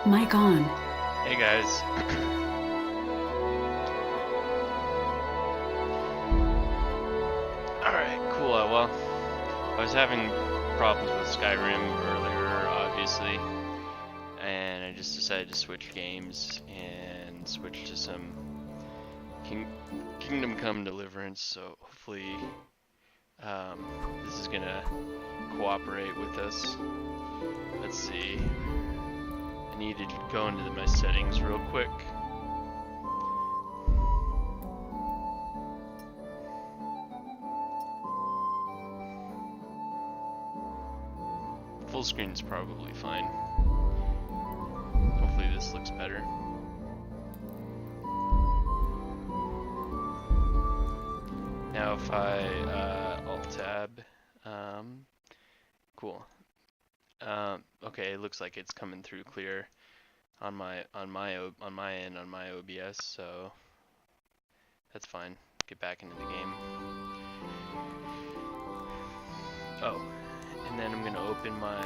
Mic on. Hey guys. Alright, cool. Well, I was having problems with Skyrim earlier, obviously, and I just decided to switch games and switch to some King Kingdom Come Deliverance, so hopefully this is gonna cooperate with us. Let's see. I need to go into my settings real quick. Full screen's probably fine. Hopefully this looks better. Now if I Alt-Tab, cool. Okay, it looks like it's coming through clear on my end on my OBS, so that's fine. Get back into the game. Oh, and then I'm gonna open my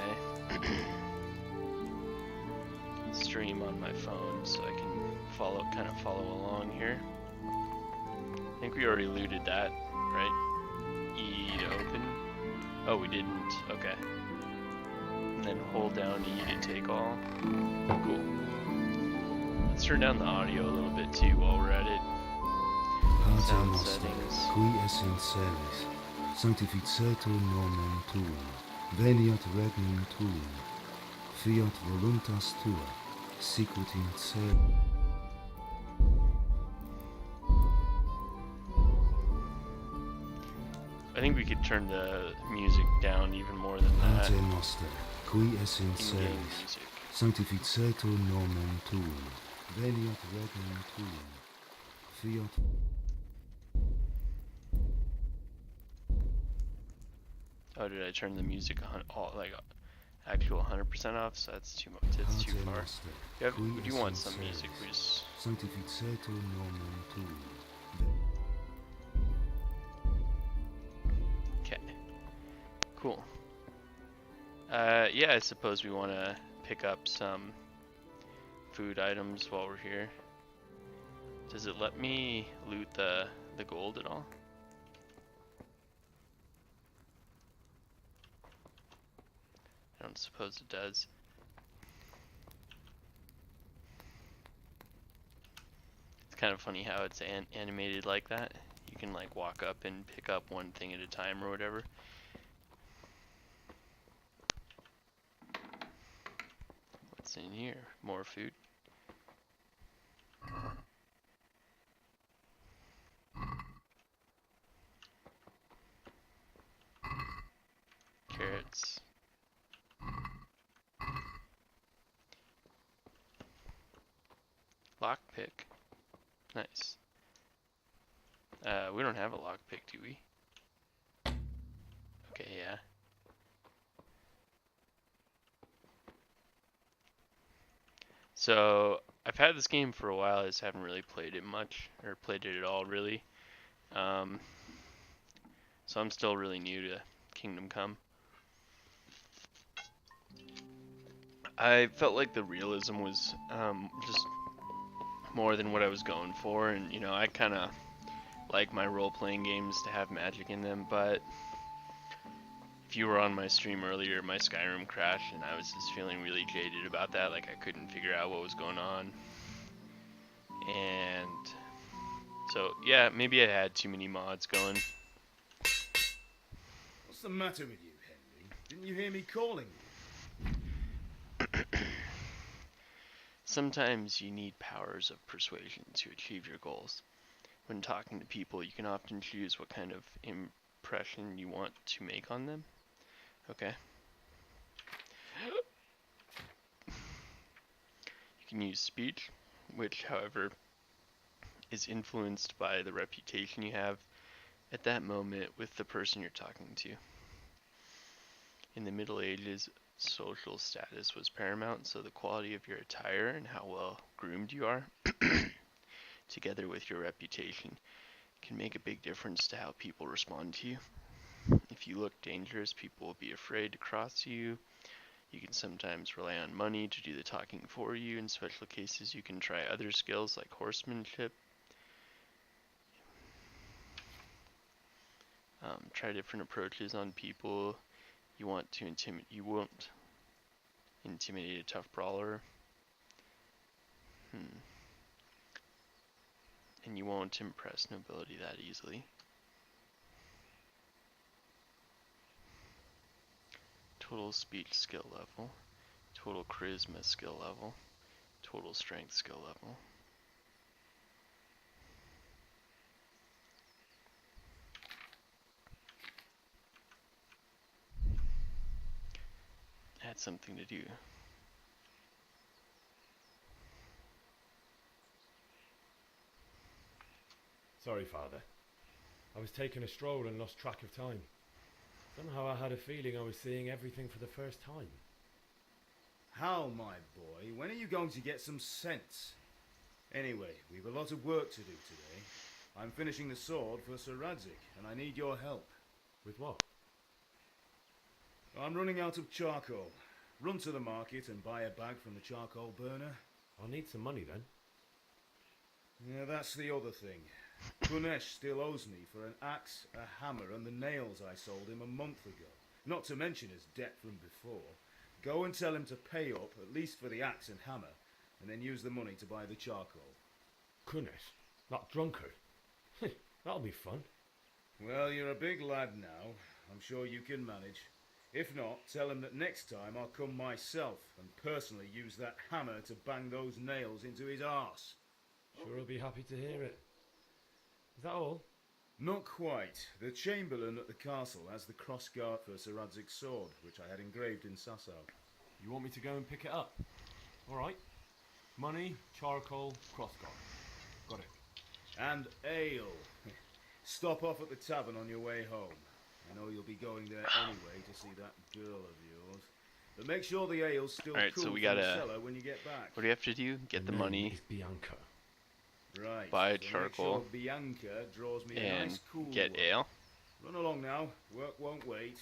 stream on my phone so I can kind of follow along here. I think we already looted that, right? E to open. Oh, we didn't. Okay. And then hold down E to take all. Cool. Let's turn down the audio a little bit too while we're at it. Sound settings. Qui essent celis, sanctificetur nomen tuum, veniat regnum tuum, fiat voluntas tua, sicut in cielo. I think we could turn the music down even more than that. Pater noster, qui essent celis, sanctificetur nomen tuum, veniat regnum tuum, fiat. Oh, did I turn the music actual 100% off? So that's too much. That's too far. We do want some music. We just Sanctificetur nomen tuum. okay. Cool. Yeah, I suppose we want to pick up some food items while we're here. Does it let me loot the gold at all? I don't suppose it does. It's kind of funny how it's animated like that. You can like walk up and pick up one thing at a time or whatever. What's in here? More food. Carrots. Lockpick. Nice. We don't have a lockpick, do we? Okay, yeah. So, I've had this game for a while, I just haven't really played it much, or played it at all, really. So I'm still really new to Kingdom Come. I felt like the realism was just more than what I was going for, and you know, I kind of like my role-playing games to have magic in them, but if you were on my stream earlier, my Skyrim crashed, and I was just feeling really jaded about that, like I couldn't figure out what was going on. And so, yeah, maybe I had too many mods going. What's the matter with you, Henry? Didn't you hear me calling you? Sometimes you need powers of persuasion to achieve your goals. When talking to people, you can often choose what kind of impression you want to make on them. Okay. You can use speech, which, however, is influenced by the reputation you have at that moment with the person you're talking to. In the Middle Ages, social status was paramount, so the quality of your attire and how well groomed you are, together with your reputation, can make a big difference to how people respond to you. If you look dangerous, people will be afraid to cross you. You can sometimes rely on money to do the talking for you. In special cases, you can try other skills like horsemanship. Try different approaches on people. You won't intimidate a tough brawler. And you won't impress nobility that easily. Total speech skill level. Total charisma skill level. Total strength skill level. Had something to do. Sorry, Father. I was taking a stroll and lost track of time. Somehow I had a feeling I was seeing everything for the first time. How, my boy? When are you going to get some sense? Anyway, we've a lot of work to do today. I'm finishing the sword for Sir Radzik, and I need your help. With what? I'm running out of charcoal. Run to the market and buy a bag from the charcoal burner. I'll need some money then. Yeah, that's the other thing. Kunesh still owes me for an axe, a hammer, and the nails I sold him a month ago. Not to mention his debt from before. Go and tell him to pay up, at least for the axe and hammer, and then use the money to buy the charcoal. Kunesh? That drunkard? That'll be fun. Well, you're a big lad now. I'm sure you can manage. If not, tell him that next time I'll come myself and personally use that hammer to bang those nails into his arse. Sure he'll be happy to hear it. Is that all? Not quite. The Chamberlain at the castle has the crossguard for Sir Radzik's sword, which I had engraved in Sasau. You want me to go and pick it up? Alright. Money, charcoal, crossguard. Got it. And ale. Stop off at the tavern on your way home. I know you'll be going there anyway to see that girl of yours. But make sure the ale's still cool so we from the gotta, cellar when you get back. what do you have to do? Get the Her name money. is Bianca. Right. Buy so charcoal. make sure Bianca draws me a And nice cool get one. ale. Run along now. Work won't wait.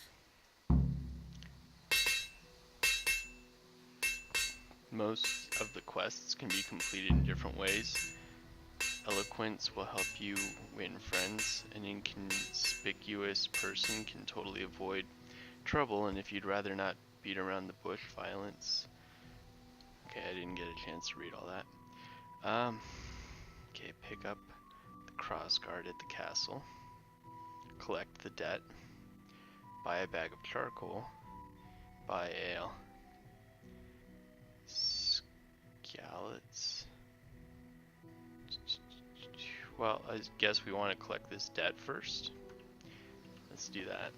Most of the quests can be completed in different ways. Eloquence will help you win friends. An inconspicuous person can totally avoid trouble, and if you'd rather not beat around the bush, violence. Okay, I didn't get a chance to read all that. Okay, pick up the crossguard at the castle. Collect the debt. Buy a bag of charcoal. Buy ale. Scallots. Well, I guess we want to collect this debt first. Let's do that.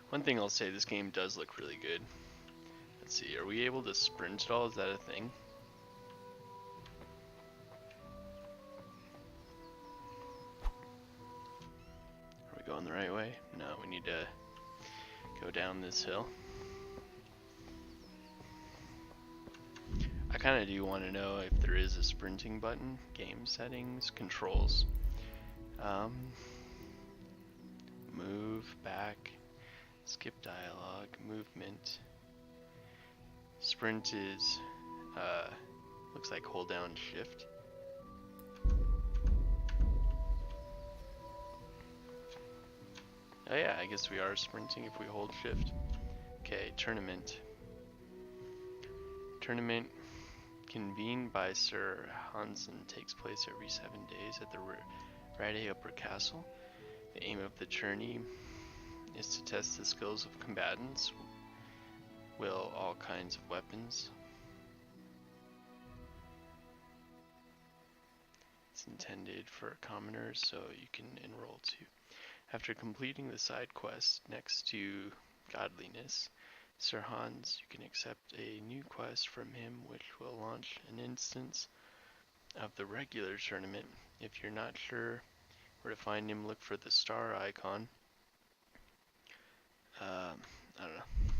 One thing I'll say, this game does look really good. Let's see, are we able to sprint at all? Is that a thing? Are we going the right way? No, we need to go down this hill. I kind of do want to know if there is a sprinting button. Game settings, controls. Move, back, skip dialogue, movement. Sprint is, looks like hold down shift. Oh yeah, I guess we are sprinting if we hold shift. Okay, tournament. Tournament convened by Sir Hansen takes place every 7 days at the Rade Upper Castle. The aim of the tourney is to test the skills of combatants, will all kinds of weapons. It's intended for commoners, so you can enroll too. After completing the side quest next to Godliness, Sir Hans, you can accept a new quest from him which will launch an instance of the regular tournament. If you're not sure where to find him, look for the star icon. I don't know.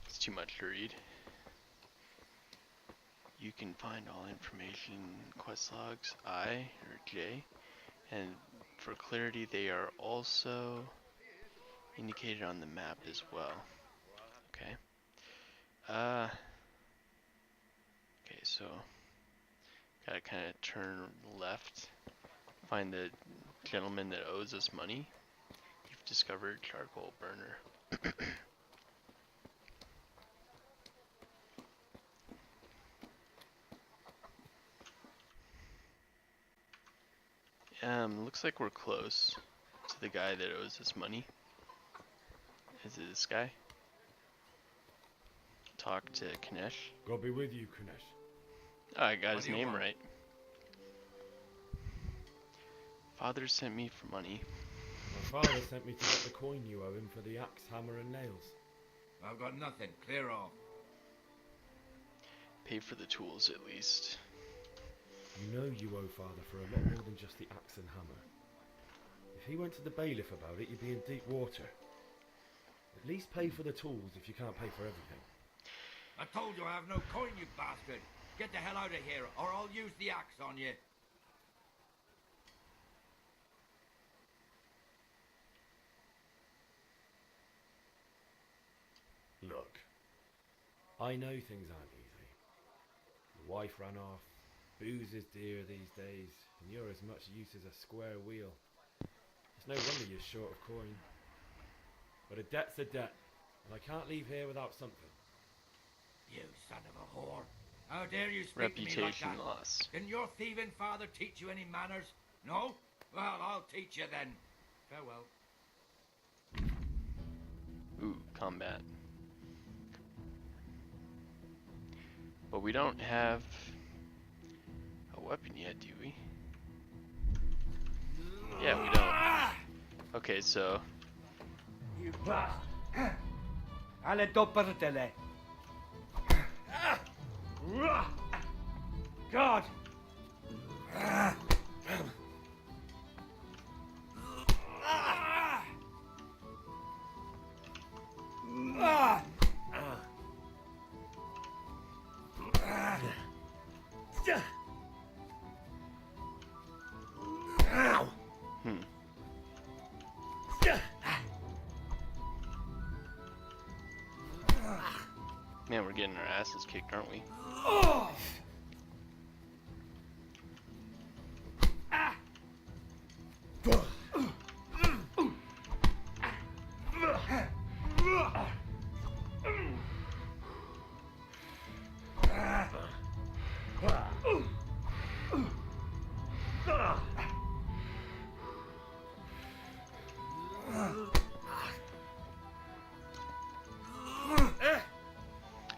It's too much to read. You can find all information in quest logs I or J, and for clarity they are also indicated on the map as well. Okay. Okay, so gotta kind of turn left, find the gentleman that owes us money. You've discovered charcoal burner. Looks like we're close to the guy that owes us money. Is it this guy? Talk to Kinesh. God be with you, Kunesh. Oh, I got What his do you name want? right. Father sent me for money. My father sent me to get the coin you owe him for the axe, hammer, and nails. I've got nothing. Clear off. Pay for the tools at least. You know you owe father for a lot more than just the axe and hammer. If he went to the bailiff about it, you'd be in deep water. At least pay for the tools if you can't pay for everything. I told you I have no coin, you bastard. Get the hell out of here, or I'll use the axe on you. Look, I know things aren't easy. The wife ran off, booze is dear these days, and you're as much use as a square wheel. It's no wonder you're short of coin. But a debt's a debt, and I can't leave here without something. You son of a whore. How dare you speak to me like Reputation that? loss. Didn't your thieving father teach you any manners? No? Well, I'll teach you then. Farewell. Ooh, combat. But we don't have a weapon yet, do we? Yeah, we don't. Okay, so You bastard. Alle doppertele. God! hmm. Man, we're getting our asses kicked, aren't we?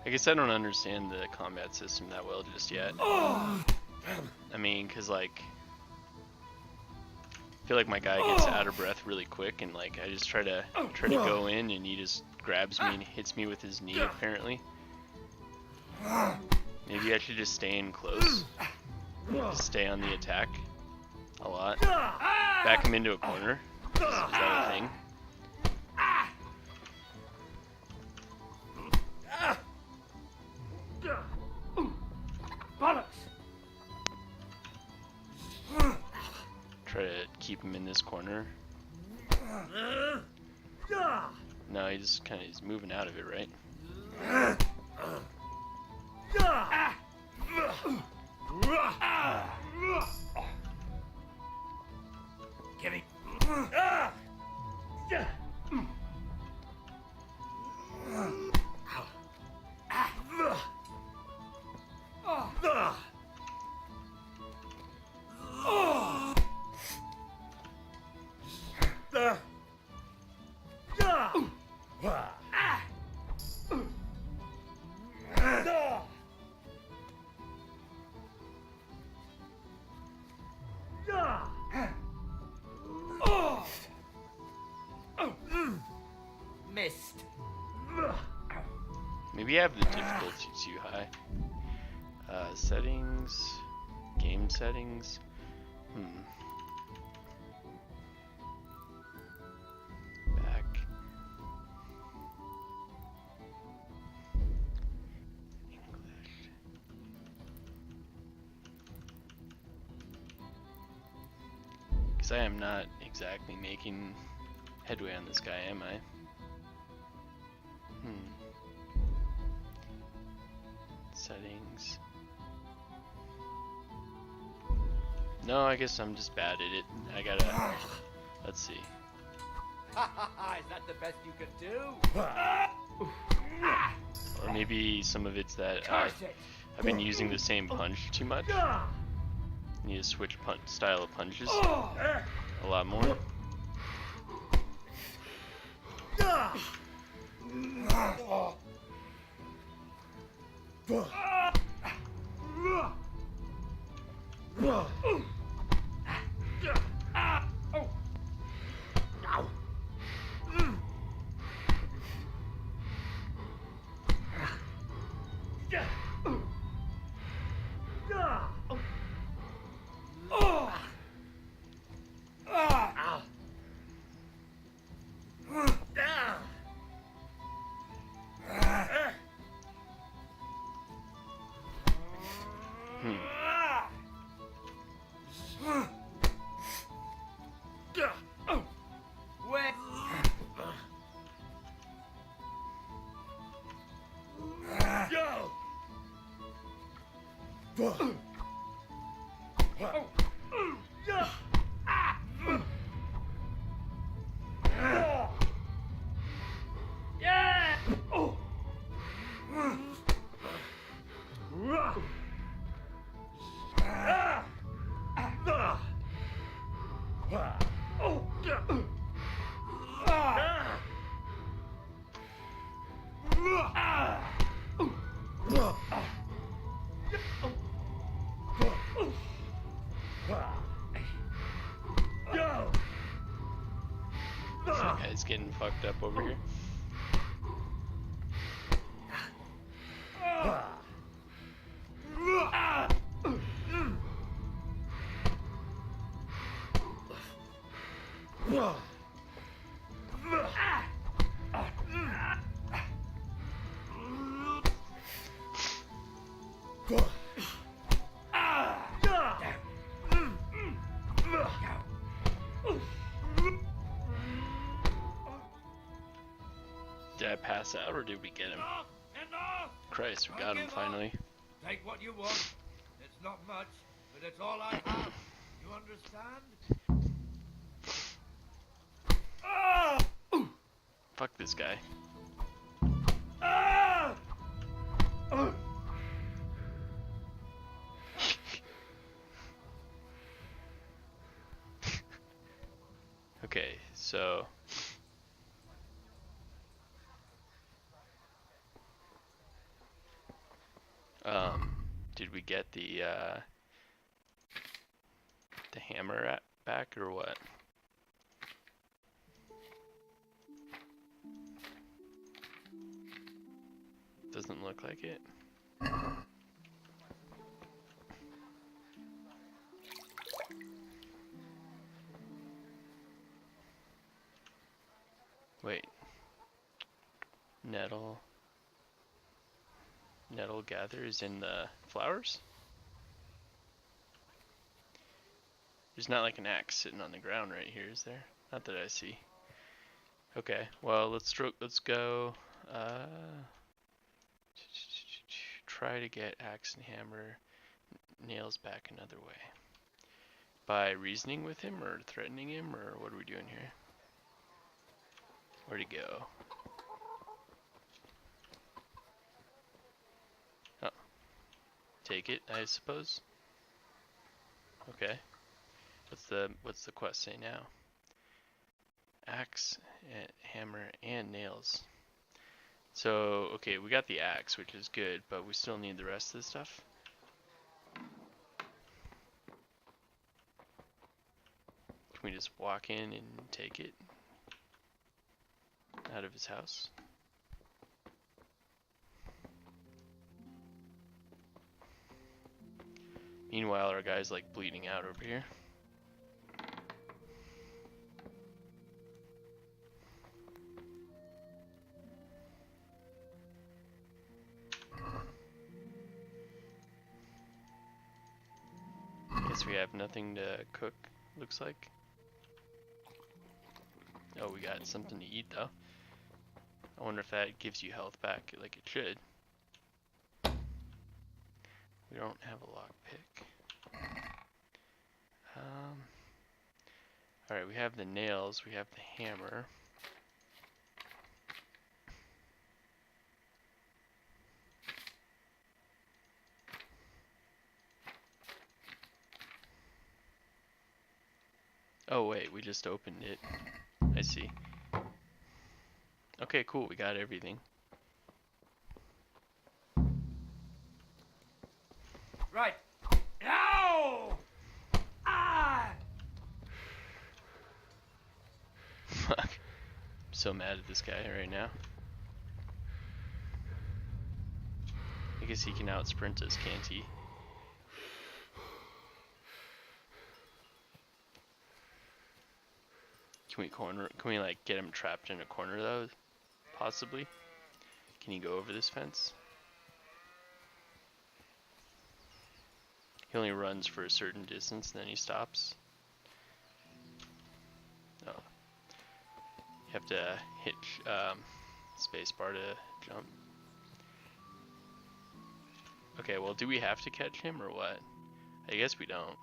I guess I don't understand the combat system that well just yet. I mean, cause like, I feel like my guy gets out of breath really quick, and like I just try to go in, and he just grabs me and hits me with his knee. Apparently, maybe I should just stay in close, just stay on the attack a lot, back him into a corner. Is that a thing? Bollocks! Try to keep him in this corner. No, he just kind of is moving out of it, right? Get him. Missed. Maybe I have the difficulty too high. Settings, game settings. Back. English. Because I am not exactly making headway on this guy, am I? Settings. No, I guess I'm just bad at it. I gotta. Let's see. Is that the best you can do? Or maybe some of it's that Curse it! I've been using the same punch too much. Need to switch style of punches a lot more. Where? Some guy's getting fucked up over here. Did I pass out or did we get him? Enough! Christ, we got him finally. Take what you want. It's not much, but it's all I have. You understand? Fuck this guy. Okay, so did we get the hammer back or what? Doesn't look like it. Wait. Nettle gathers in the flowers? There's not like an axe sitting on the ground right here, is there? Not that I see. Okay, well let's go try to get axe and hammer nails back another way. By reasoning with him or threatening him, or what are we doing here? Where'd he go? Oh. Take it, I suppose. Okay. What's the quest say now? Axe, and hammer, and nails. So, okay, we got the axe, which is good, but we still need the rest of the stuff. Can we just walk in and take it out of his house? Meanwhile, our guy's like bleeding out over here. Guess we have nothing to cook, looks like. Oh, we got something to eat though. I wonder if that gives you health back like it should. We don't have a lockpick. Alright, we have the nails, we have the hammer. Oh wait, we just opened it. I see. Okay, cool, we got everything. Right. Ow! Ah! Fuck. I'm so mad at this guy right now. I guess he can out sprint us, can't he? Can we like get him trapped in a corner though? Possibly? Can he go over this fence? He only runs for a certain distance and then he stops. Oh. You have to hit spacebar to jump. Okay, well, do we have to catch him or what? I guess we don't.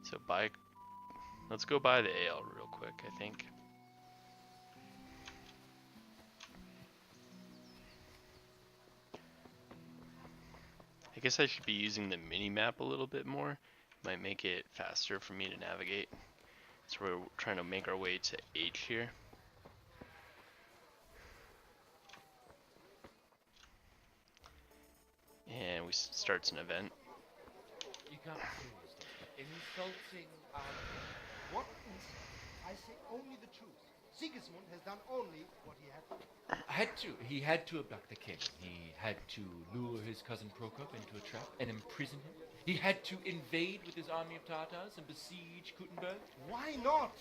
So let's go buy the ale real quick, I think. I guess I should be using the mini-map a little bit more. Might make it faster for me to navigate. So we're trying to make our way to H here. And we starts an event. You can't refuse. Insulting What insult? I say only the truth. Sigismund has done only what he had to. He had to abduct the king. He had to lure his cousin Prokop into a trap and imprison him. He had to invade with his army of Tatars and besiege Kuttenberg. Why not?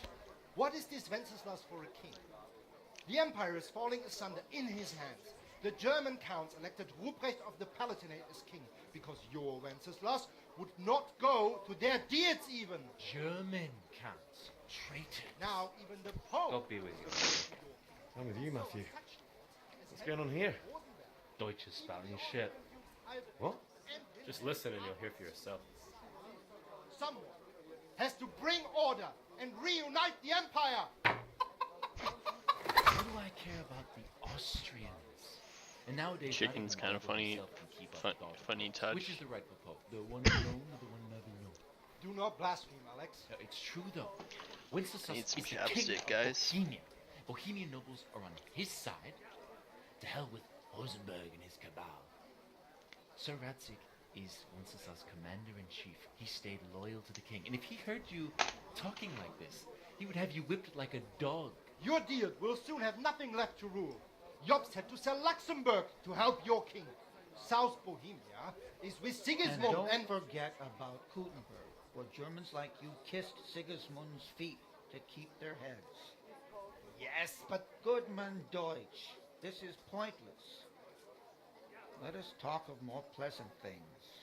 What is this Wenceslas for a king? The empire is falling asunder in his hands. The German counts elected Ruprecht of the Palatinate as king because your Wenceslas would not go to their Diets even. German counts. Traitor. Now even the Pope. God be with you. I'm with you, Matthew. What's going on here? Deutsch is spouting shit. What? Just listen and you'll hear for yourself. Someone has to bring order and reunite the empire. What do I care about the Austrians? And nowadays, Chicken's kind of funny, funny touch. Which is the rightful pope? The one known or the one never known? Do not blaspheme, Alex. No, it's true though. Wenceslas Need is some the king chapstick, of guys. Bohemia. Bohemian nobles are on his side. To hell with Rosenberg and his cabal. Sir Radzik is Wenceslas' commander-in-chief. He stayed loyal to the king. And if he heard you talking like this, he would have you whipped like a dog. Your Diet will soon have nothing left to rule. Jobst had to sell Luxembourg to help your king. South Bohemia is with Sigismund And don't and... forget about Kuttenberg, where Germans like you kissed Sigismund's feet to keep their heads. Yes, but... Goodman Deutsch, this is pointless. Let us talk of more pleasant things.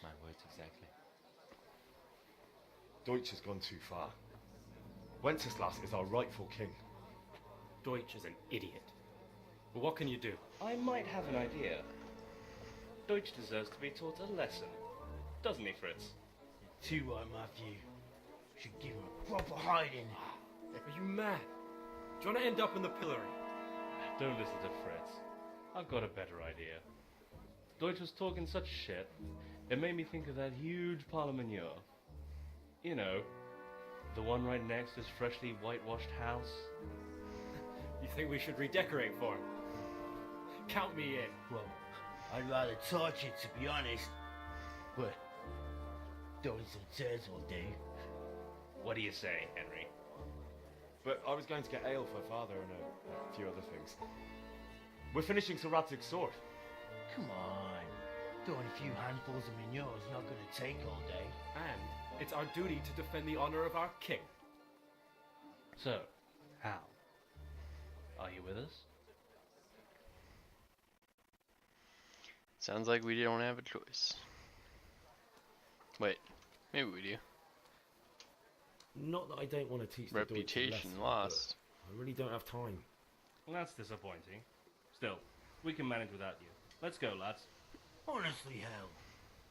My words exactly. Deutsch has gone too far. Wenceslas is our rightful king. Deutsch is an idiot. But what can you do? I might have an idea. Deutsch deserves to be taught a lesson. Doesn't he, Fritz? Too right, Matthew. Should give him a proper hiding. Are you mad? Do you want to end up in the pillory? Don't listen to Fritz. I've got a better idea. Deutsch was talking such shit, it made me think of that huge parliament. You know, the one right next to his freshly whitewashed house. You think we should redecorate for him? Count me in. Well, I'd rather torch it, to be honest. But throwing some chairs will do. What do you say, Henry? But I was going to get ale for father and a few other things. We're finishing Sir Radzig's sword. Come on. Throwing a few handfuls of manure is not going to take all day. And it's our duty to defend the honor of our king. So, Hal, are you with us? Sounds like we don't have a choice. Wait, maybe we do. Not that I don't want to teach the Deutsch a Reputation lesson, lost. but I really don't have time. Well, that's disappointing. Still, we can manage without you. Let's go, lads. Honestly, hell.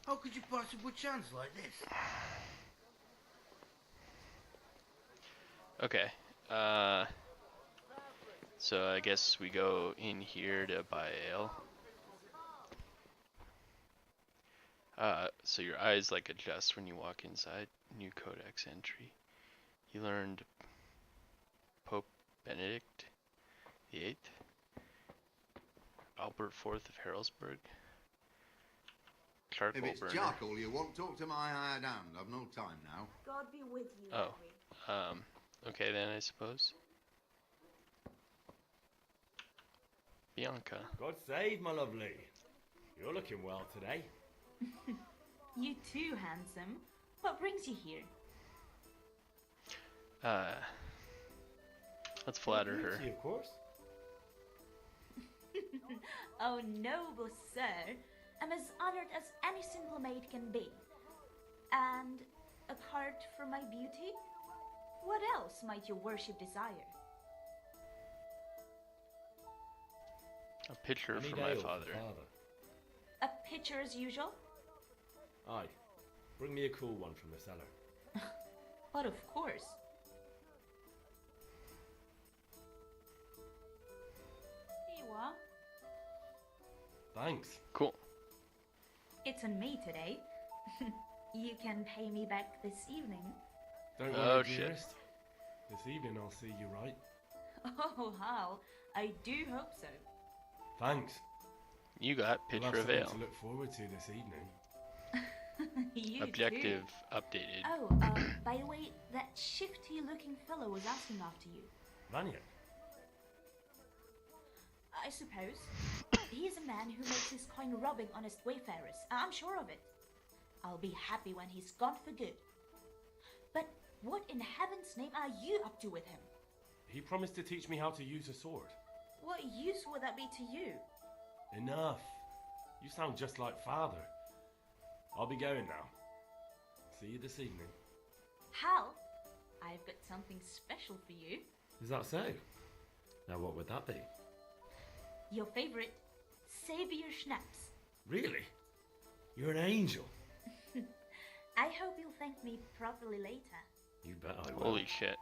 How could you possibly chance like this? Okay. So I guess we go in here to buy ale. So your eyes like adjust when you walk inside. New codex entry. You learned Pope Benedict the Eighth, Albert IV of Harrisburg. Charcoal If it's burner. charcoal you want, talk to my hired hand. I've no time now. God be with you, Oh. Henry. Okay then, I suppose. Bianca. God save, my lovely. You're looking well today. You too, handsome. What brings you here? Let's flatter her. Beauty, of course. Oh, noble sir. I'm as honored as any simple maid can be. And apart from my beauty, what else might your worship desire? A picture I need for my ale father. A pitcher as usual? Aye. Bring me a cool one from the cellar. But of course. Here you are. Thanks. Cool. It's on me today. You can pay me back this evening. Don't Oh, worry, shit. dearest. This evening I'll see you right. Oh, Hal, I do hope so. Thanks. You got We'll picture have of something ale. to look forward to this evening. You Objective too. updated. Oh, by the way, that shifty-looking fellow was asking after you. Vanya. I suppose. He's a man who makes his coin robbing honest wayfarers. I'm sure of it. I'll be happy when he's gone for good. But what in heaven's name are you up to with him? He promised to teach me how to use a sword. What use would that be to you? Enough. You sound just like father. I'll be going now. See you this evening. Hal, I've got something special for you. Is that so? Now what would that be? Your favorite, Savior Schnapps. Really? You're an angel. I hope you'll thank me properly later. You bet I will. Holy shit.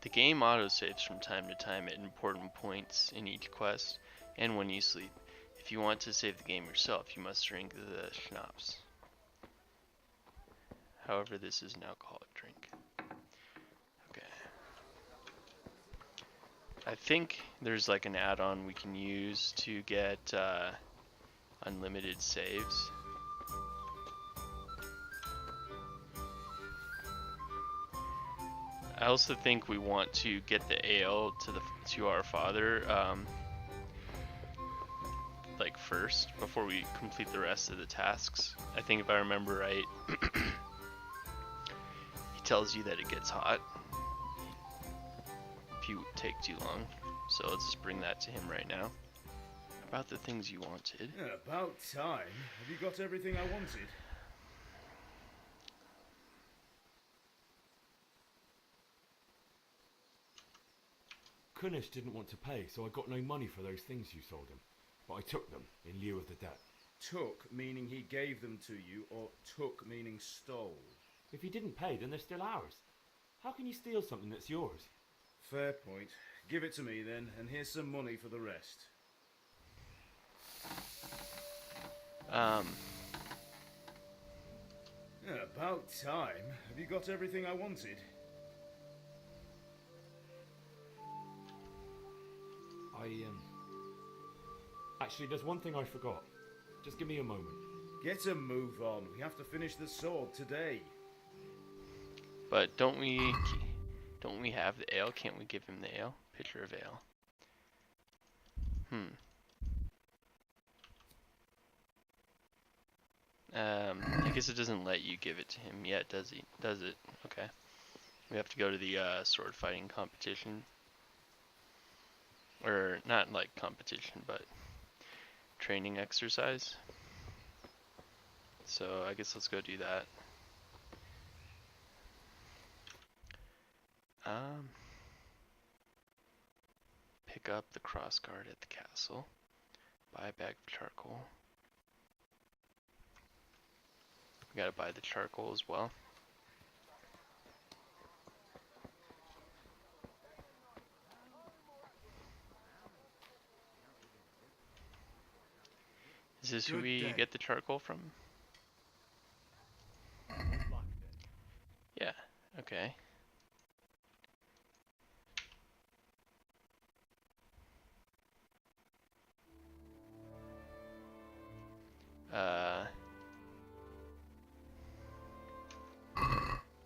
The game autosaves from time to time at important points in each quest and when you sleep. If you want to save the game yourself, you must drink the schnapps. However, this is an alcoholic drink. Okay. I think there's like an add-on we can use to get unlimited saves. I also think we want to get the ale to our father like first before we complete the rest of the tasks. I think if I remember right, he tells you that it gets hot if you take too long. So let's just bring that to him right now. About the things you wanted. Yeah, about time. Have you got everything I wanted? Kunish didn't want to pay, so I got no money for those things you sold him. But I took them in lieu of the debt. Took meaning he gave them to you, or took meaning stole? If he didn't pay, then they're still ours. How can you steal something that's yours? Fair point. Give it to me then, and here's some money for the rest. Yeah, about time. Have you got everything I wanted? Actually, there's one thing I forgot. Just give me a moment. Get a move on. We have to finish the sword today. But don't we have the ale? Can't we give him the ale? Pitcher of ale. I guess it doesn't let you give it to him yet, does it? Okay. We have to go to the sword fighting competition. Or not like competition, but training exercise. So I guess let's go do that. Pick up the crossguard at the castle. Buy a bag of charcoal. We gotta buy the charcoal as well. Is this who we get the charcoal from? Yeah, okay.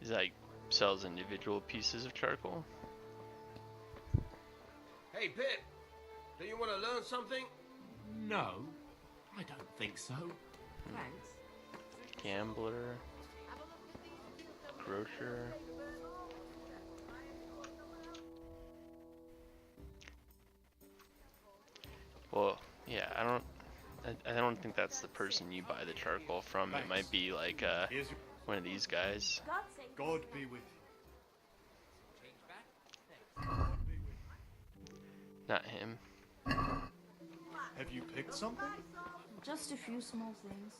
Is like sells individual pieces of charcoal? Hey, Pip, do you want to learn something? No, I don't think so. Thanks. Gambler. Grocer. Well, yeah, I don't think that's the person you buy the charcoal from. It might be like one of these guys. God be with you. Not him. Have you picked something? Just a few small things.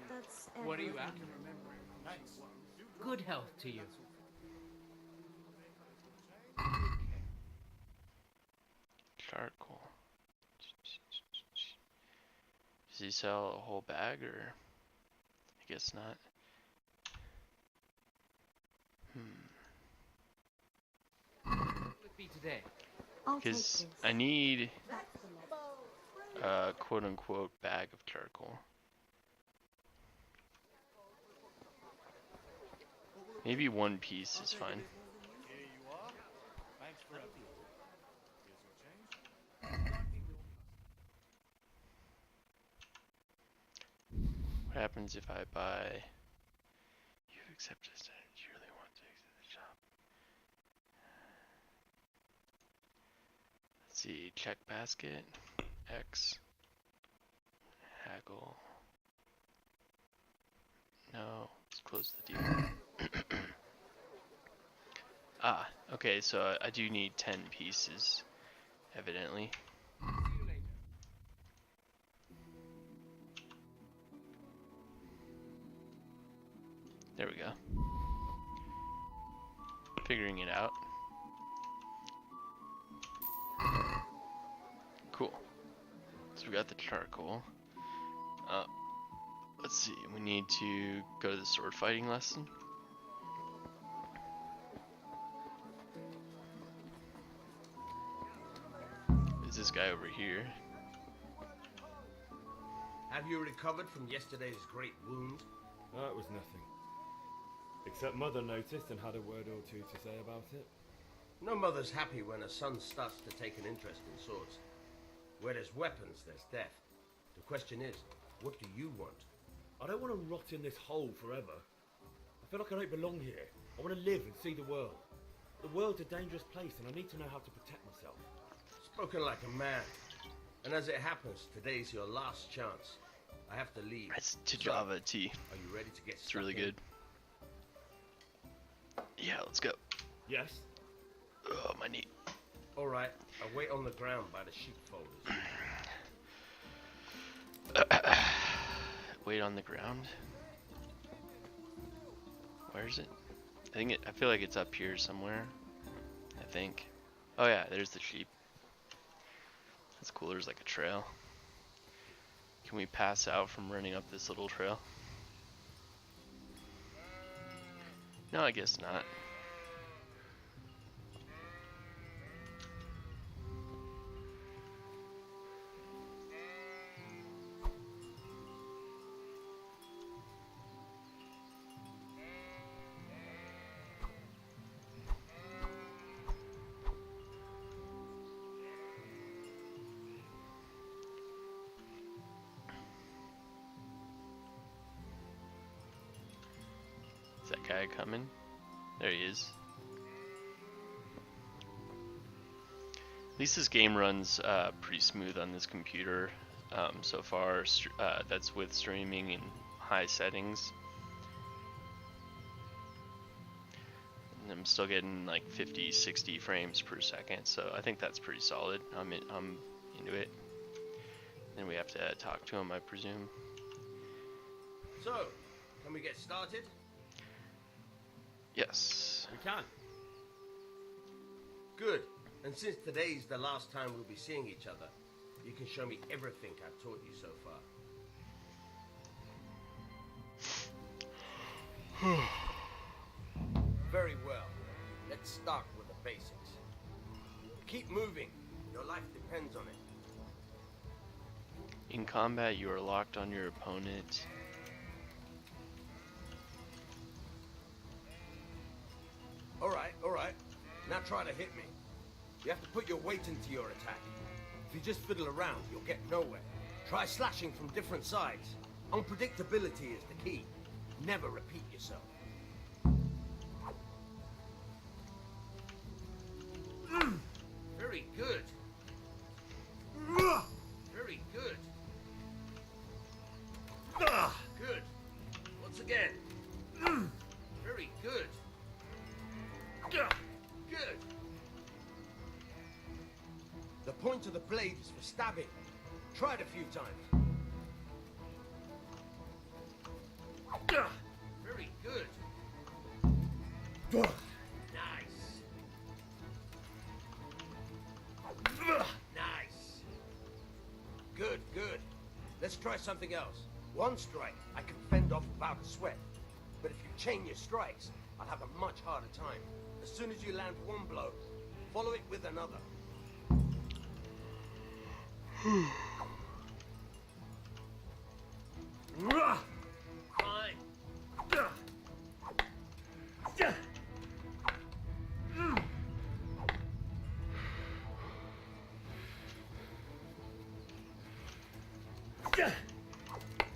That's everything. What are you after? Thanks. Good health to you. Charcoal. Does he sell a whole bag or? I guess not. Would be today. Because I need a quote unquote bag of charcoal. Maybe one piece is fine. Here you are. Thanks for everything. Here's your change. What happens if I buy? You've accepted that you really want to exit the shop. Let's see, check basket, X, haggle. No, let's close the deal. Ah, okay, so I do need 10 pieces, evidently. There we go. Figuring it out. Cool. So we got the charcoal. Let's see, we need to go to the sword fighting lesson. Is this guy over here? Have you recovered from yesterday's great wound? That was nothing. Except Mother noticed and had a word or two to say about it. No mother's happy when a son starts to take an interest in swords. Where there's weapons, there's death. The question is, what do you want? I don't want to rot in this hole forever. I feel like I don't belong here. I want to live and see the world. The world's a dangerous place and I need to know how to protect myself. Spoken like a man. And as it happens, today's your last chance. I have to leave. It's Java tea. Are you ready to get It's really good. Yeah, let's go. Yes? Oh, my knee. Alright, I'll wait on the ground by the sheepfolders. Wait on the ground? Where is it? I feel like it's up here somewhere. I think. Oh yeah, there's the sheep. That's cool, there's like a trail. Can we pass out from running up this little trail? No, I guess not. Is that guy coming? There he is. At least this game runs pretty smooth on this computer so far. That's with streaming in high settings. And I'm still getting like 50, 60 frames per second, so I think that's pretty solid. I'm into it. talk to him, I presume. So, can we get started? Yes. We can. Good. And since today's the last time we'll be seeing each other, you can show me everything I've taught you so far. Very well. Let's start with the basics. Keep moving. Your life depends on it. In combat, you are locked on your opponent. Alright. Now try to hit me. You have to put your weight into your attack. If you just fiddle around, you'll get nowhere. Try slashing from different sides. Unpredictability is the key. Never repeat yourself. Very good. Very good. Good. Once again. Very good. Good. The point of the blade is for stabbing. Try it a few times. Very good. Nice. Nice. Good. Let's try something else. One strike, I can fend off without a sweat. But if you chain your strikes, I'll have a much harder time. As soon as you land one blow, follow it with another. Fine.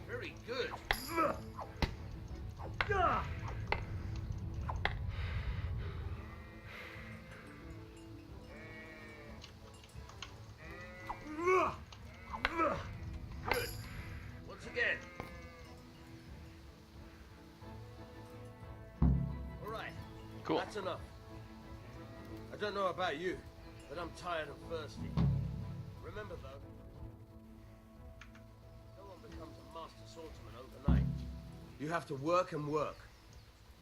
Very good. Good. Once again. All right. Cool. That's enough. I don't know about you, but I'm tired and thirsty. Remember though, no one becomes a master swordsman overnight. You have to work and work.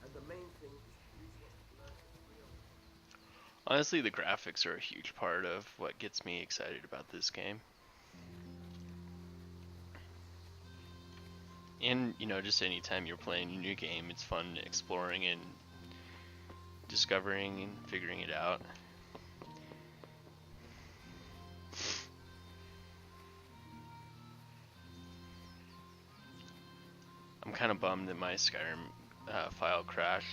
And the main thing is to use what you've learned as real. Honestly, the graphics are a huge part of what gets me excited about this game. And, you know, just anytime you're playing a new game, it's fun exploring and discovering and figuring it out. I'm kind of bummed that my Skyrim file crashed.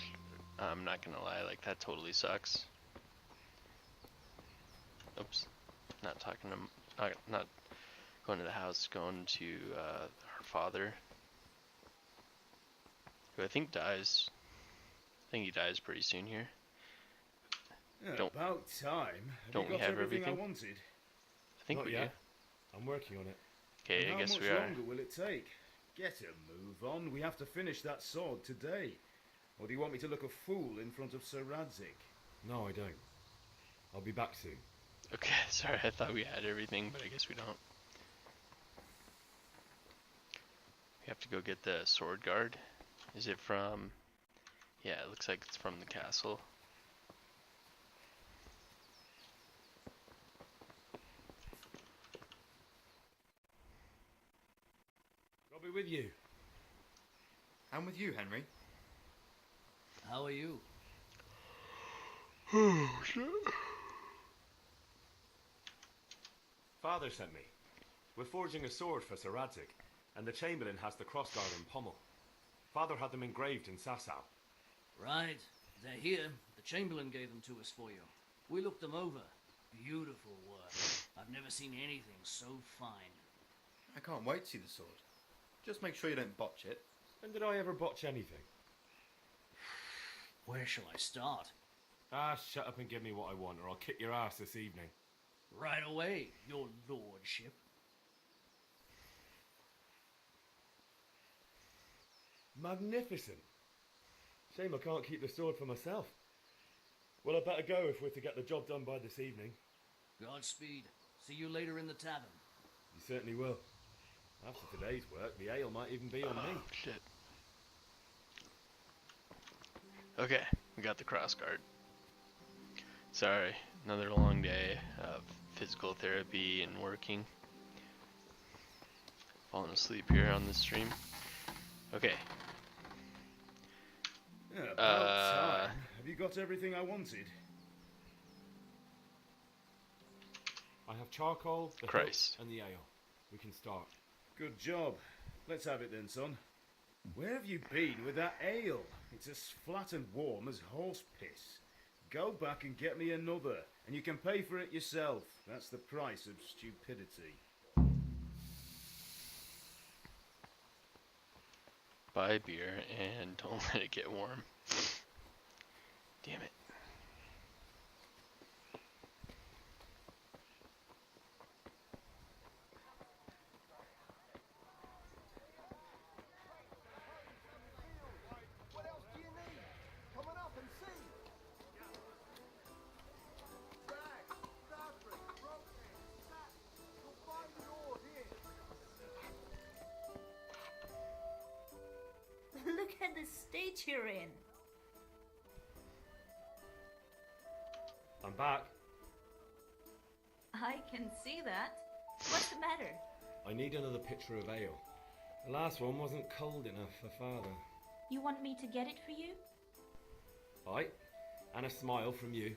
I'm not gonna lie, like that totally sucks. Oops, not talking to, not going to the house, going to her father, who I think dies. I think he dies pretty soon here. Yeah, about time. Don't you we got have everything everything? I wanted? I think Not we yet. I'm working on it. do. Okay, And I guess how we much are. longer will it take? Get a move on. We have to finish that sword today. Or do you want me to look a fool in front of Sir Radzik? No, I don't. I'll be back soon. Okay, sorry, I thought we had everything, but I guess we don't. We have to go get the sword guard. Is it from... Yeah, it looks like it's from the castle. I'll be with you. I'm with you, Henry. How are you? Oh, shit. Father sent me. We're forging a sword for Sir Radzik, and the Chamberlain has the crossguard and pommel. Father had them engraved in Sasau. Right. They're here. The Chamberlain gave them to us for you. We looked them over. Beautiful work. I've never seen anything so fine. I can't wait to see the sword. Just make sure you don't botch it. When did I ever botch anything? Where shall I start? Ah, shut up and give me what I want, or I'll kick your ass this evening. Right away, your lordship. Magnificent. Shame I can't keep the sword for myself. Well, I better go if we're to get the job done by this evening. Godspeed. See you later in the tavern. You certainly will. After today's work, the ale might even be on me. Oh, shit. Okay, we got the cross guard. Sorry, another long day of physical therapy and working. Falling asleep here on the stream. Okay. Yeah, about time. Have you got everything I wanted? I have charcoal, the Christ. hilt, and the ale. We can start. Good job. Let's have it then, son. Where have you been with that ale? It's as flat and warm as horse piss. Go back and get me another, and you can pay for it yourself. That's the price of stupidity. Buy beer and don't let it get warm. Damn it. What else do you need? Come on up and see. Rags, fabric, brocade, satin. You'll find it all here. Look at the state you're in. I'm back. I can see that. What's the matter? I need another pitcher of ale. The last one wasn't cold enough for Father. You want me to get it for you? Aye, and a smile from you.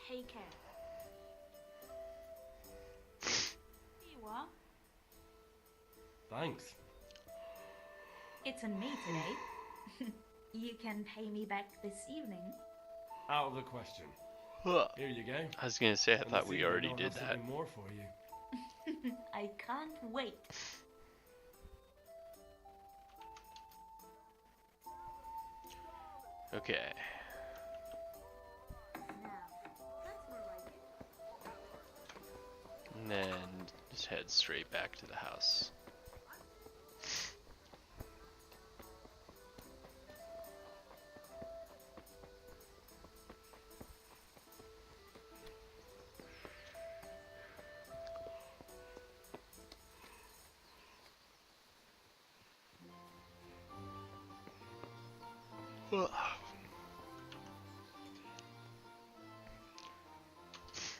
Take care. Here you are. Thanks. It's on me today. You can pay me back this evening. Out of the question. Here you go. I was gonna say, I And thought this we evening already I'll did have that. something more for you. I can't wait. Okay. And then just head straight back to the house.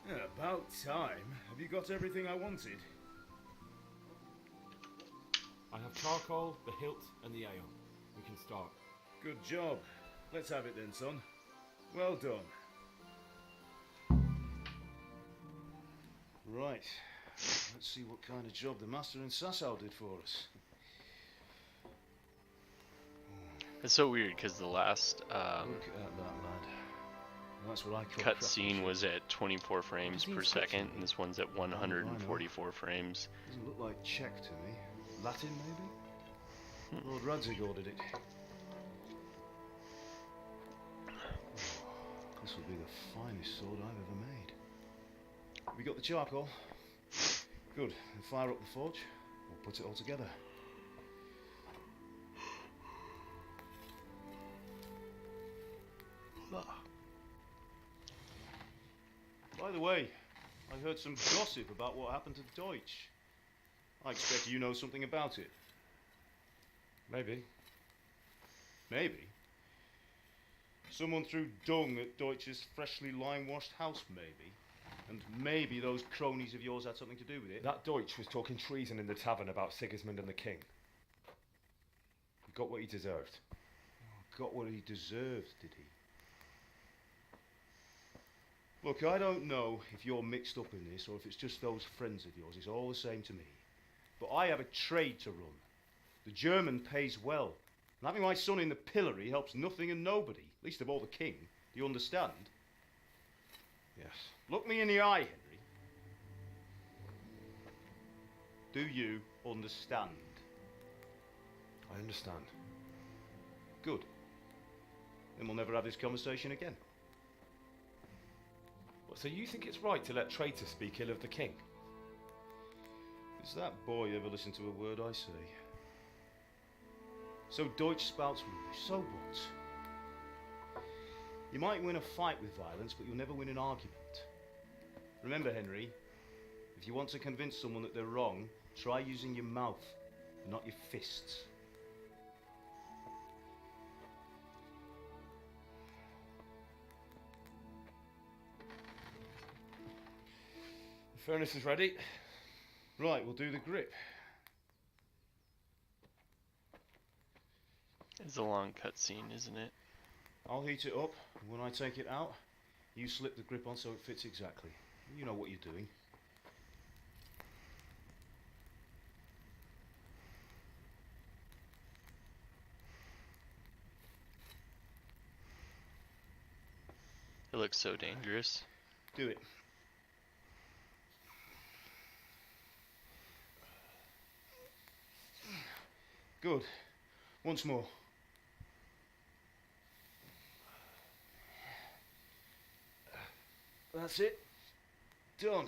Yeah, about time. Have you got everything I wanted? I have charcoal, the hilt, and the ale. We can start. Good job. Let's have it then, son. Well done. Right. Let's see what kind of job the master in Sasau did for us. It's so weird because the last Look at that lad. That's what I call cut scene was at 24 frames per second, and this one's at 144 frames. Doesn't look like Czech to me. Latin, maybe? Lord Radzig ordered it. This will be the finest sword I've ever made. We got the charcoal? Good. Then fire up the forge. We'll put it all together. By the way, I heard some gossip about what happened to Deutsch. I expect you know something about it. Maybe. Maybe? Someone threw dung at Deutsch's freshly lime-washed house, maybe? And maybe those cronies of yours had something to do with it? That Deutsch was talking treason in the tavern about Sigismund and the king. He got what he deserved. Got what he deserved, did he? Look, I don't know if you're mixed up in this or if it's just those friends of yours. It's all the same to me. But I have a trade to run. The German pays well. And having my son in the pillory helps nothing and nobody, least of all the king. Do you understand? Yes. Look me in the eye, Henry. Do you understand? I understand. Good. Then we'll never have this conversation again. So you think it's right to let traitors speak ill of the king? Does that boy ever listen to a word I say? So Deutsch spouts rubbish. So what? You might win a fight with violence, but you'll never win an argument. Remember, Henry, If you want to convince someone that they're wrong, try using your mouth, not your fists. The furnace is ready. Right, we'll do the grip. It's a long cutscene, isn't it? I'll heat it up, and when I take it out, you slip the grip on so it fits exactly. You know what you're doing. It looks so dangerous. Do it. Good. Once more. That's it. Done.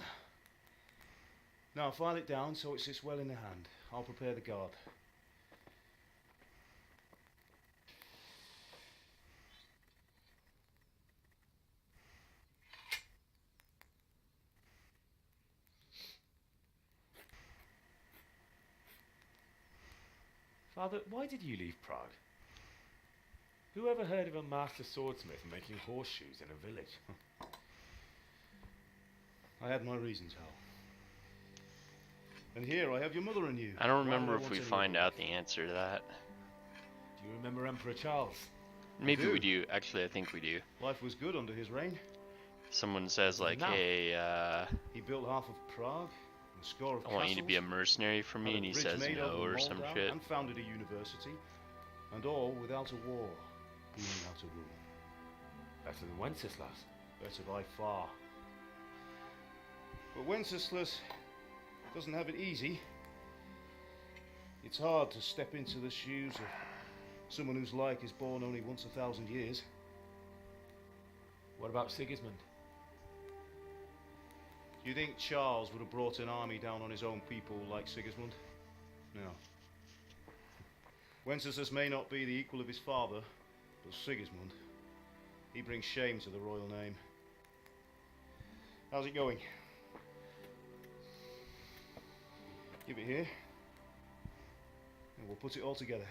Now file it down so it sits well in the hand. I'll prepare the guard. Father, why did you leave Prague? Who ever heard of a master swordsmith making horseshoes in a village? I had my reasons, Hal. And here I have your mother and you. I don't remember if we find out the answer to that. Do you remember Emperor Charles? Maybe we do. Actually, I think we do. Life was good under his reign. Someone says like, hey, he built half of Prague, and a score of I want you to be a mercenary for me, and he says no or some shit. And founded a university, and all without a war. He knew how to rule. Better than Wenceslas. Better by far. But Wenceslas doesn't have it easy. It's hard to step into the shoes of someone whose like is born only once 1,000 years. What about Sigismund? Do you think Charles would have brought an army down on his own people like Sigismund? No. Wenceslas may not be the equal of his father, but Sigismund, he brings shame to the royal name. How's it going? Give it here, and we'll put it all together.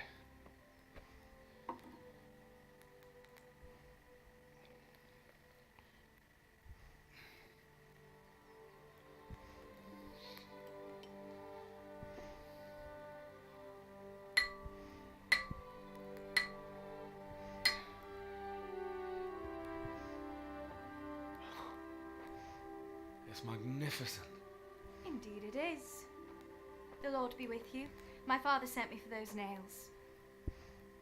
It's magnificent. Indeed it is. The Lord be with you. My father sent me for those nails.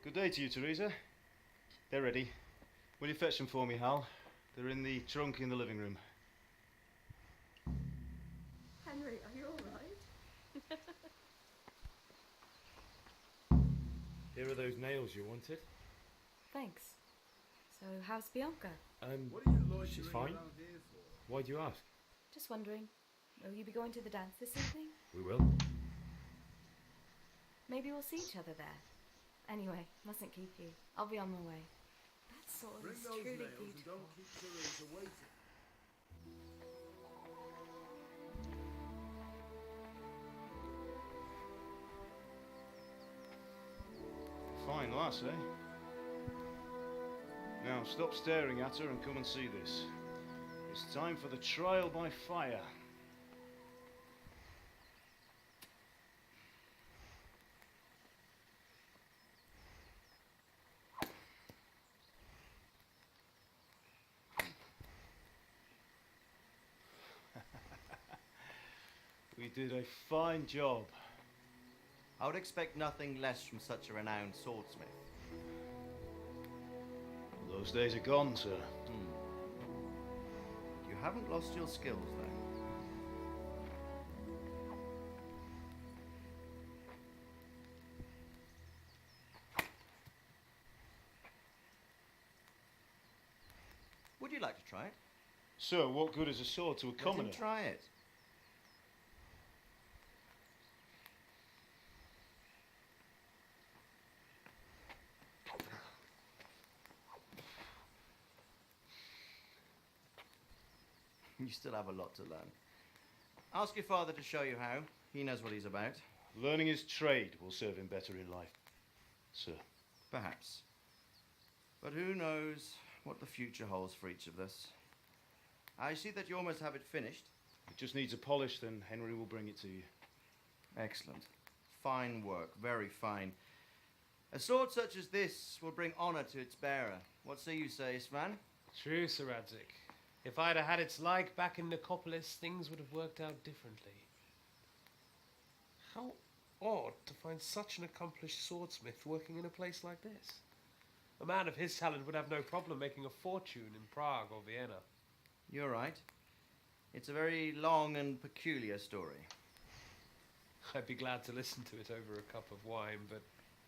Good day to you, Teresa. They're ready. Will you fetch them for me, Hal? They're in the trunk in the living room. Henry, are you alright? Here are those nails you wanted. Thanks. So, how's Bianca? She's fine. Why do you ask? Just wondering, will you be going to the dance this evening? We will. Maybe we'll see each other there. Anyway, mustn't keep you. I'll be on my way. That sword is truly beautiful. Fine lass, eh? Now stop staring at her and come and see this. It's time for the trial by fire. We did a fine job. I would expect nothing less from such a renowned swordsmith. Well, those days are gone, sir. You haven't lost your skills, though. Would you like to try it? Sir, what good is a sword to a commoner? Let him try it. You still have a lot to learn. Ask your father to show you how. He knows what he's about. Learning his trade will serve him better in life, sir. Perhaps. But who knows what the future holds for each of us. I see that you almost have it finished. It just needs a polish, then Henry will bring it to you. Excellent. Fine work, very fine. A sword such as this will bring honor to its bearer. What say you, Svan? True, Sir Radzik. If I'd have had its like back in Nicopolis, things would have worked out differently. How odd to find such an accomplished swordsmith working in a place like this. A man of his talent would have no problem making a fortune in Prague or Vienna. You're right. It's a very long and peculiar story. I'd be glad to listen to it over a cup of wine, but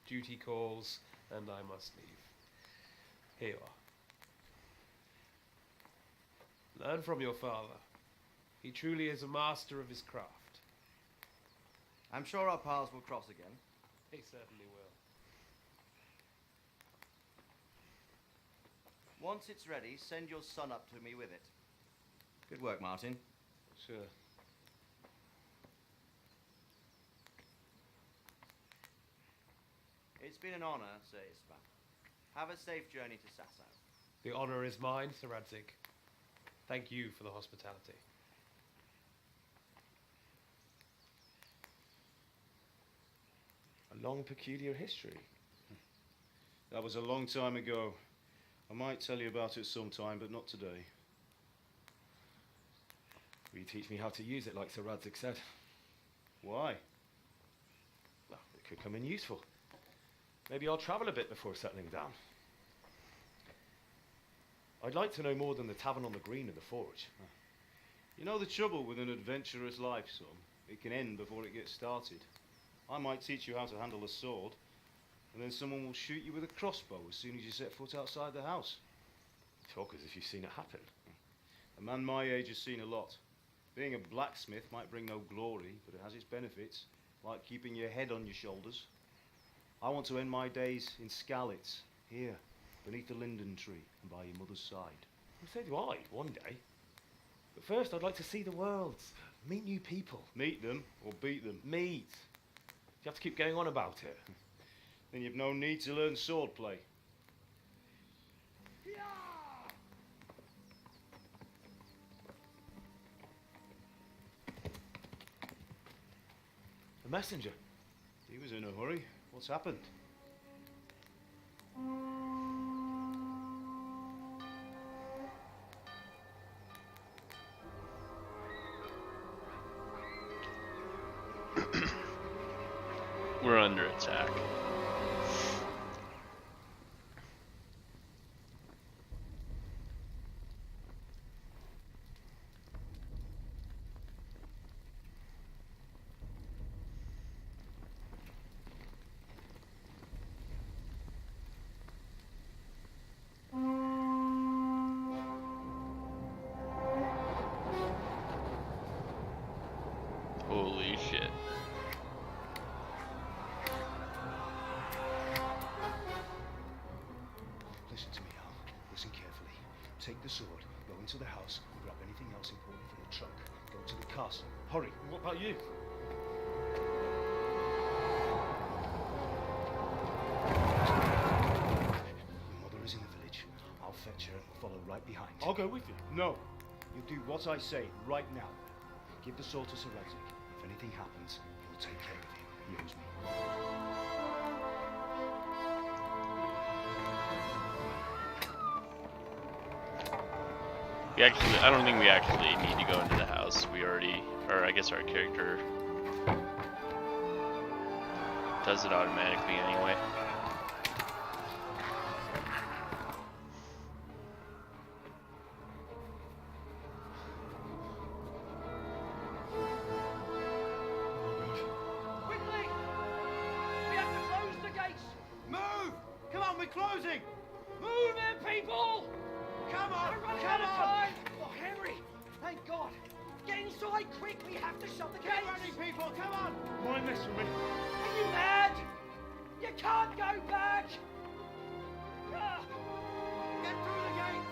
duty calls, and I must leave. Here you are. Learn from your father. He truly is a master of his craft. I'm sure our paths will cross again. He certainly will. Once it's ready, send your son up to me with it. Good work, Martin. Sure. It's been an honor, Sir Isvan. Have a safe journey to Sasau. The honor is mine, Sir Radzik. Thank you for the hospitality. A long, peculiar history. That was a long time ago. I might tell you about it sometime, but not today. Will you teach me how to use it like Sir Radzik said? Why? Well, it could come in useful. Maybe I'll travel a bit before settling down. I'd like to know more than the tavern on the green and the forge. You know the trouble with an adventurous life, son? It can end before it gets started. I might teach you how to handle a sword, and then someone will shoot you with a crossbow as soon as you set foot outside the house. Talk as if you've seen it happen. A man my age has seen a lot. Being a blacksmith might bring no glory, but it has its benefits, like keeping your head on your shoulders. I want to end my days in Skalitz, here, beneath the linden tree and by your mother's side. Well, so do I, one day. But first I'd like to see the world, meet new people. Meet them or beat them? Meet. You have to keep going on about it. Then you've no need to learn swordplay. A messenger. He was in a hurry. What's happened? We're under attack. Holy shit. Listen to me, Al. Listen carefully. Take the sword, go into the house, and grab anything else important from the trunk. Go to the castle. Hurry. What about you? Your mother is in the village. I'll fetch her and follow right behind. I'll go with you. No. You do what I say right now. Give the sword to Sir Radzik. If anything happens, he'll take care of you. He owes me. I don't think we actually need to go into the house. We already, or I guess our character does it automatically anyway. Quickly! We have to close the gates! Move! Come on, we're closing! Move in, people! Come on! We're running Come out of on! time! Oh, Henry! Thank God! Get inside quick! We have to shut the Get gates! running, people! Come on! Mind this for me. Are you mad? You can't go back! Ah. Get through the gates!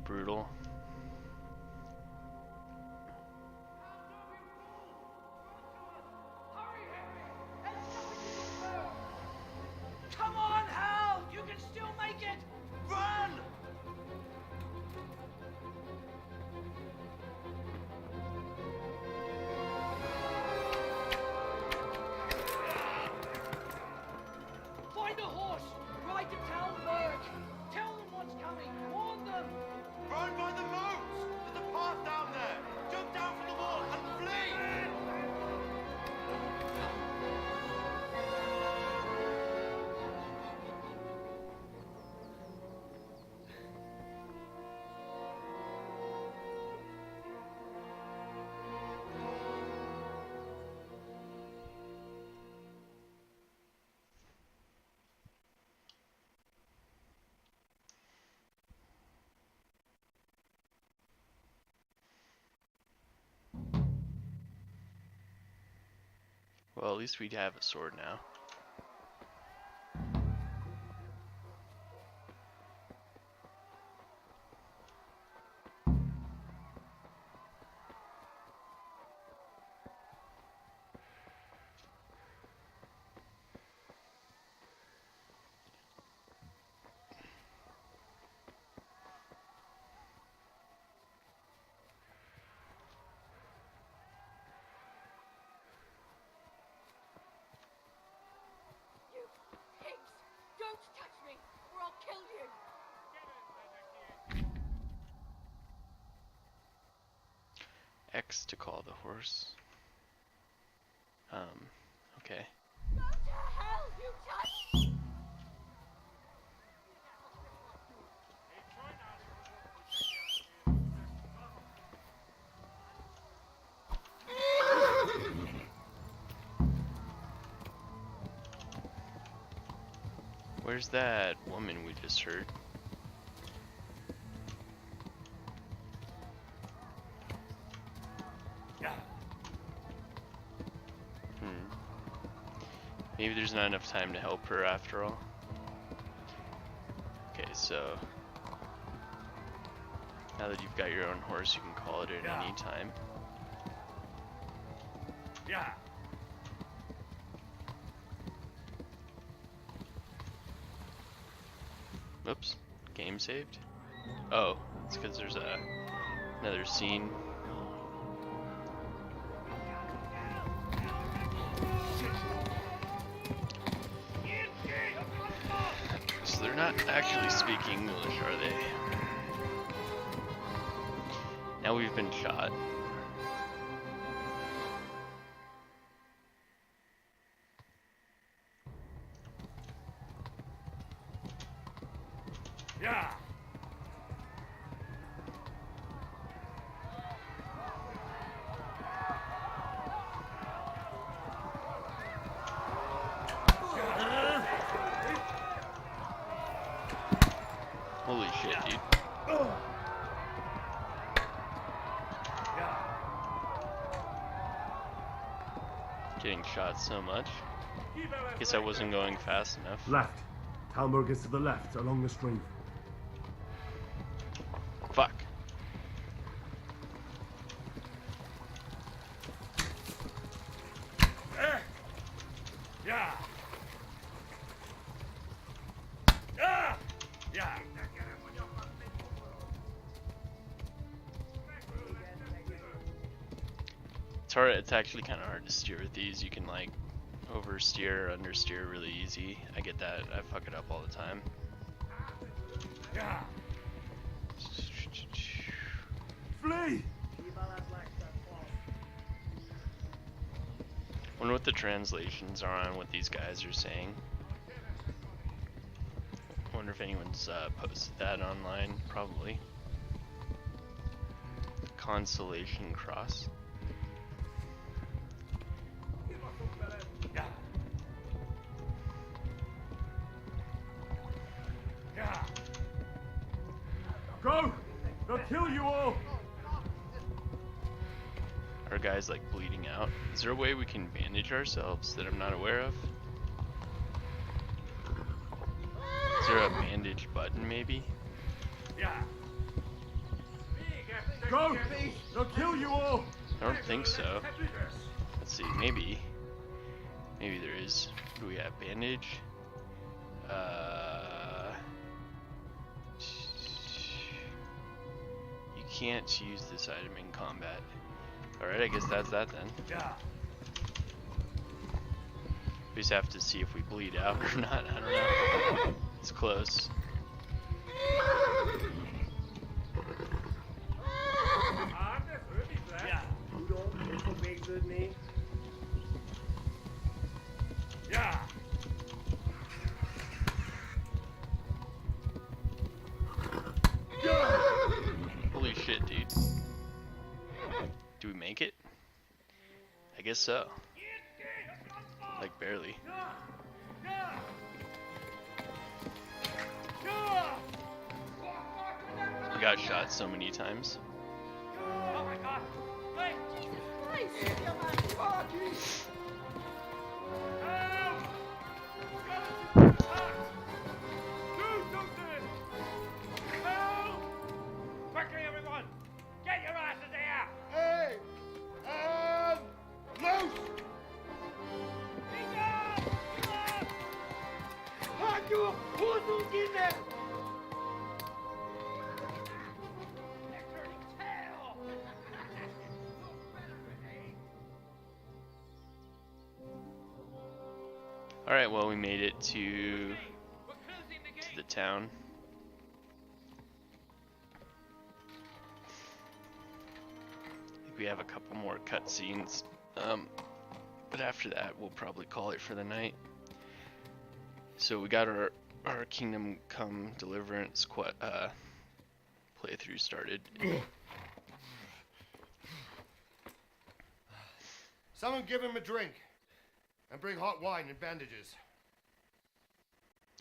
brutal. Come on, Hal! You can still make it! Run! Find a horse! Ride to Talberg! Tell them what's coming! Warn them! Run by the moats! There's a path down there! Jump down from the wall and flee! Well, at least we have a sword now. Don't touch me, or I'll kill you! X to call the horse. Okay. Go to hell, you touch! Where's that woman we just heard? Maybe there's not enough time to help her after all. Okay, so now that you've got your own horse, you can call it at any time. Yeah. Oops, game saved? Oh, it's because there's another scene. So they're not actually speaking English, are they? Now we've been shot. Yeah. Holy shit, dude. Getting shot so much. Guess I wasn't going fast enough. Left. Talberg is to the left, along the stream. Fuck. Yeah. Yeah. It's hard. It's actually kind of hard to steer with these. You can like oversteer or understeer really easy. I get that. I fuck it up all the time. Yeah. Flee. Wonder what the translations are on what these guys are saying. Wonder if anyone's posted that online. Probably. Consolation Cross. Yeah. Yeah. Go! They'll kill you all! Our guy's like bleeding out. Is there a way we can bandage ourselves that I'm not aware of? Is there a bandage button maybe? Yeah. go! They'll kill you all! I don't think so. Let's see, maybe. Maybe there is. Do we have bandage? You can't use this item in combat. Alright, I guess that's that then. We just have to see if we bleed out or not. I don't know. It's close. Holy shit, dude. Do we make it? I guess so. Like, barely. We got shot so many times. Oh my god! Wait! Jesus Christ! Quickly, everyone! Get your asses here! Hey! Loose! Haku! Who's in there? Alright, well, we made it to the town. I think we have a couple more cutscenes, but after that we'll probably call it for the night. So we got our Kingdom Come Deliverance playthrough started. Someone give him a drink. And bring hot wine and bandages.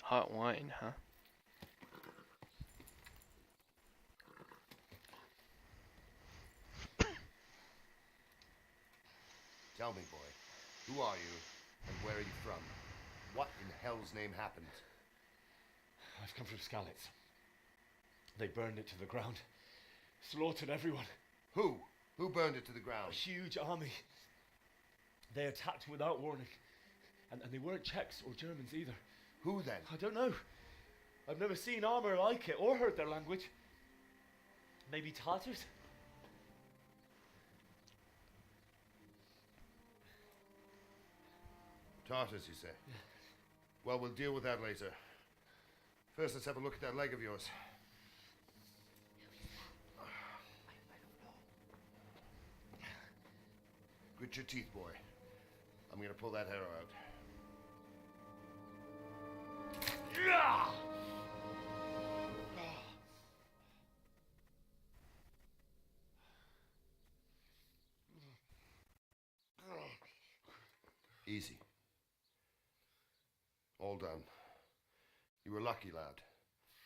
Hot wine, huh? Tell me, boy, who are you and where are you from? What in hell's name happened? I've come from Skalitz. They burned it to the ground. Slaughtered everyone. Who? Who burned it to the ground? A huge army. They attacked without warning. And they weren't Czechs or Germans either. Who then? I don't know. I've never seen armor like it or heard their language. Maybe Tatars? Tartars, you say? Yeah. Well, we'll deal with that later. First, let's have a look at that leg of yours. Grit your teeth, boy. I'm gonna pull that arrow out. Easy. All done. You were lucky, lad.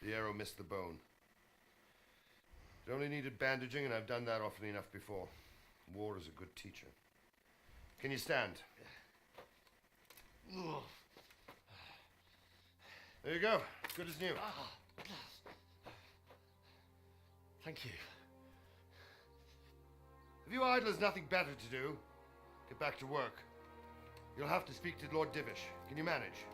The arrow missed the bone. It only needed bandaging, and I've done that often enough before. War is a good teacher. Can you stand? There you go. Good as new. Thank you. If you idlers nothing better to do, get back to work. You'll have to speak to Lord Divish. Can you manage?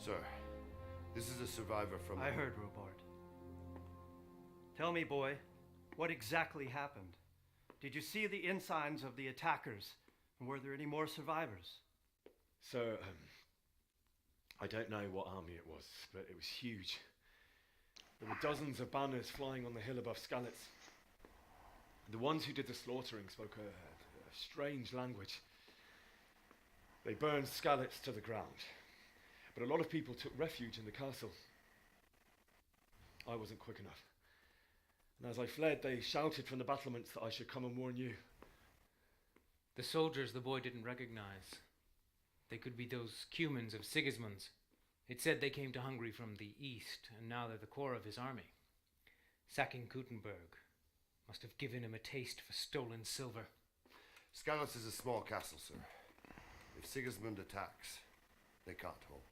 Sir, this is a survivor from... I heard, Robard. Tell me, boy, what exactly happened? Did you see the ensigns of the attackers? And were there any more survivors? So, I don't know what army it was, but it was huge. There were dozens of banners flying on the hill above Skalitz. The ones who did the slaughtering spoke a strange language. They burned Skalitz to the ground. But a lot of people took refuge in the castle. I wasn't quick enough. And as I fled, they shouted from the battlements that I should come and warn you. The soldiers the boy didn't recognize. They could be those Cumans of Sigismund's. It said they came to Hungary from the east, and now they're the core of his army. Sacking Gutenberg must have given him a taste for stolen silver. Skalitz is a small castle, sir. If Sigismund attacks, they can't hold.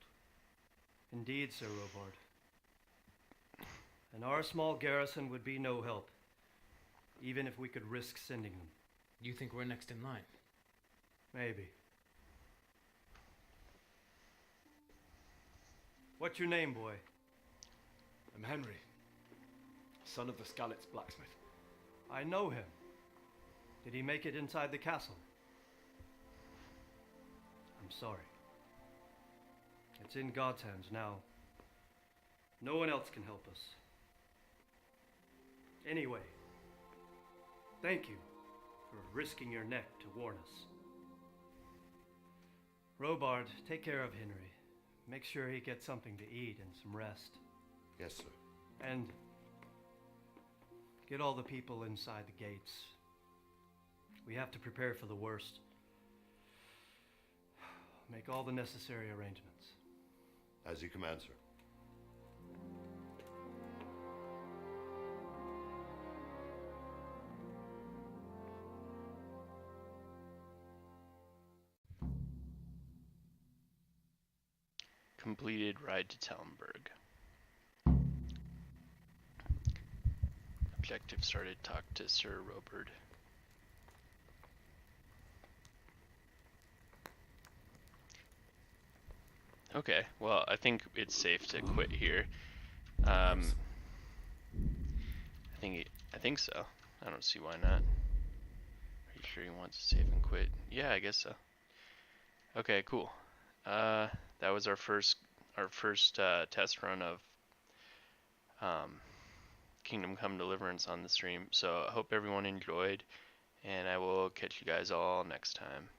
Indeed, Sir Robard. And our small garrison would be no help, even if we could risk sending them. You think we're next in line? Maybe. What's your name, boy? I'm Henry, son of the Skalitz blacksmith. I know him. Did he make it inside the castle? I'm sorry. It's in God's hands now. No one else can help us. Anyway, thank you for risking your neck to warn us. Robard, take care of Henry. Make sure he gets something to eat and some rest. Yes, sir. And get all the people inside the gates. We have to prepare for the worst. Make all the necessary arrangements. As you command, sir. Completed ride to Talmberg. Objective started. Talk to Sir Robert. Okay, well, I think it's safe to quit here. I think so. I don't see why not. Are you sure you want to save and quit? Yeah, I guess so. Okay, cool. That was our first test run of Kingdom Come Deliverance on the stream. So I hope everyone enjoyed, and I will catch you guys all next time.